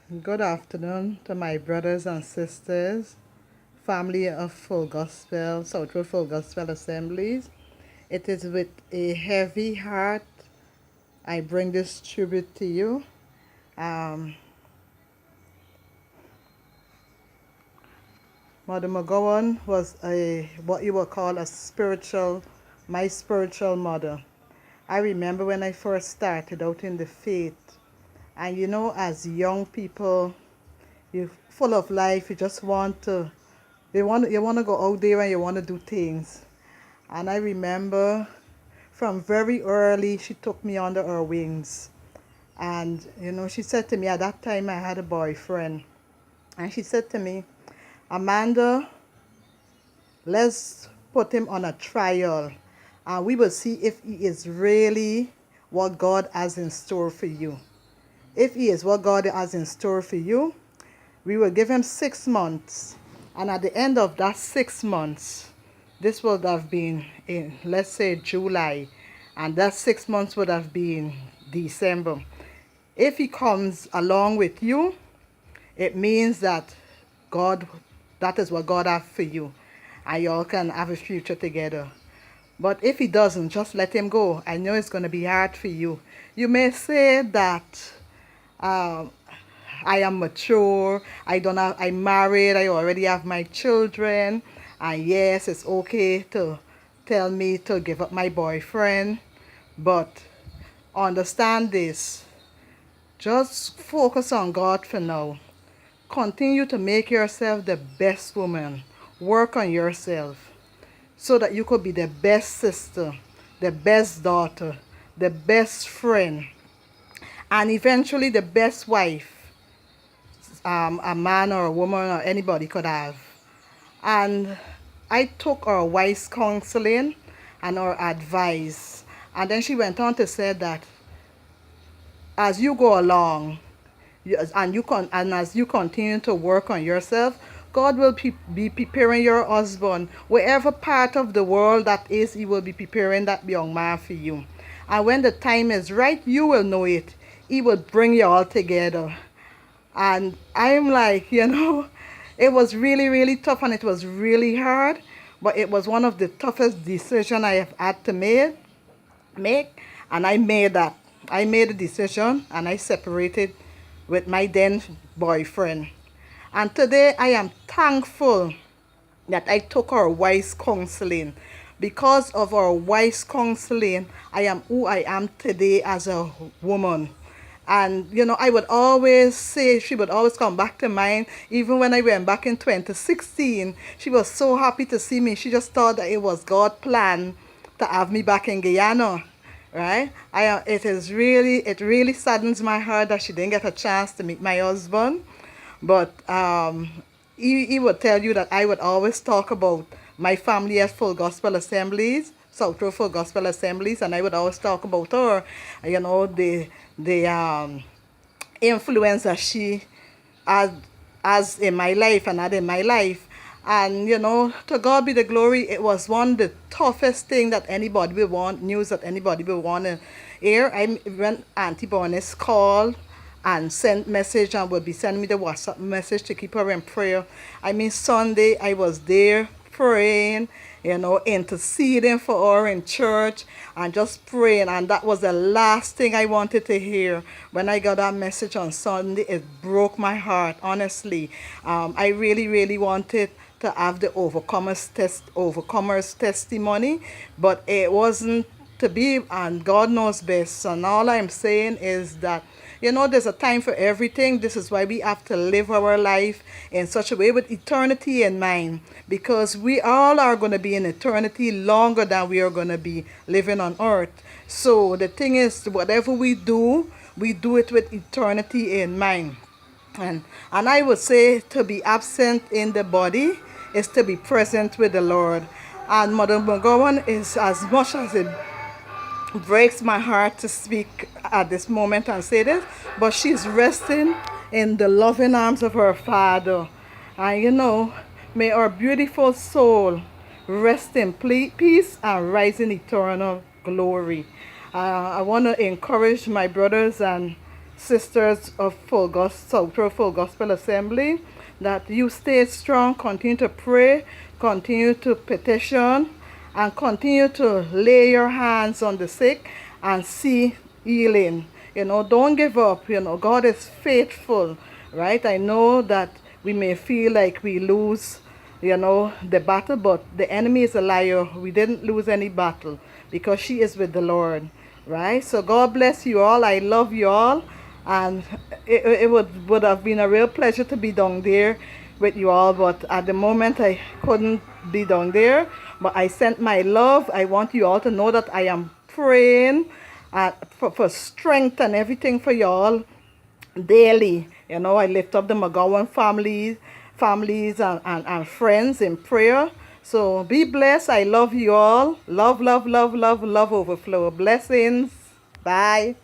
Good afternoon to my brothers and sisters, family of Full Gospel, Southwood Full Gospel Assemblies. It is with a heavy heart I bring this tribute to you. Um, Mother McGowan was what you would call my spiritual mother. I remember when I first started out in the faith, and as young people, you're full of life. You just you want to go out there and you want to do things. And I remember from very early, she took me under her wings. And, she said to me, at that time I had a boyfriend. And she said to me, Amanda, let's put him on a trial. And we will see if he is really what God has in store for you. If he is what God has in store for you, we will give him 6 months. And at the end of that 6 months, this would have been in, let's say, July. And that 6 months would have been December. If he comes along with you, it means that that is what God has for you. And y'all can have a future together. But if he doesn't, just let him go. I know it's going to be hard for you. You may say that um, I am mature, I'm married, I already have my children, and yes, it's okay to tell me to give up my boyfriend, but understand this. Just focus on God for now. Continue to make yourself the best woman. Work on yourself so that you could be the best sister, the best daughter, the best friend, and eventually the best wife a man or a woman or anybody could have. And I took her wise counseling and her advice. And then she went on to say that as you go along and as you continue to work on yourself, God will be preparing your husband. Wherever part of the world that is, he will be preparing that young man for you. And when the time is right, you will know it. He will bring you all together. And I'm like, it was really, really tough and it was really hard. But it was one of the toughest decisions I have had to make. And I made that. I made a decision and I separated with my then boyfriend. And today I am thankful that I took our wise counseling. Because of our wise counseling, I am who I am today as a woman. And, I would always say, she would always come back to mind. Even when I went back in 2016, she was so happy to see me. She just thought that it was God's plan to have me back in Guyana, right? It really saddens my heart that she didn't get a chance to meet my husband. But he would tell you that I would always talk about my family at Full Gospel Assemblies, Southwood Full Gospel Assemblies, and I would always talk about her, the influence that she has in my life and had in my life. And, to God be the glory, it was one of the toughest thing that anybody will want, news that anybody will want to hear. When Auntie Bonnie's called and sent message and would be sending me the WhatsApp message to keep her in prayer. Sunday I was there praying, interceding for her in church and just praying. And that was the last thing I wanted to hear. When I got that message on Sunday, it broke my heart, honestly. I really, really wanted to have the overcomer's testimony, but it wasn't to be, and God knows best. And all I'm saying is that there's a time for everything. This is why we have to live our life in such a way with eternity in mind, because we all are going to be in eternity longer than we are going to be living on earth. So the thing is, whatever we do it with eternity in mind. And I would say to be absent in the body is to be present with the Lord. And Mother McGowan is, as much as it breaks my heart to speak at this moment and say this, but she's resting in the loving arms of her Father. And may our beautiful soul rest in peace and rise in eternal glory. I want to encourage my brothers and sisters of Full Gospel, South Full Gospel Assembly, that you stay strong, continue to pray, continue to petition, and continue to lay your hands on the sick and see healing. Don't give up. God is faithful, right? I know that we may feel like we lose, the battle, but the enemy is a liar. We didn't lose any battle because she is with the Lord, right? So God bless you all. I love you all. And it would have been a real pleasure to be down there with you all, but at the moment I couldn't be down there. But I sent my love. I want you all to know that I am praying for strength and everything for y'all daily. I lift up the McGowan families and friends in prayer. So be blessed. I love you all. Love, love, love, love, love overflow. Blessings. Bye.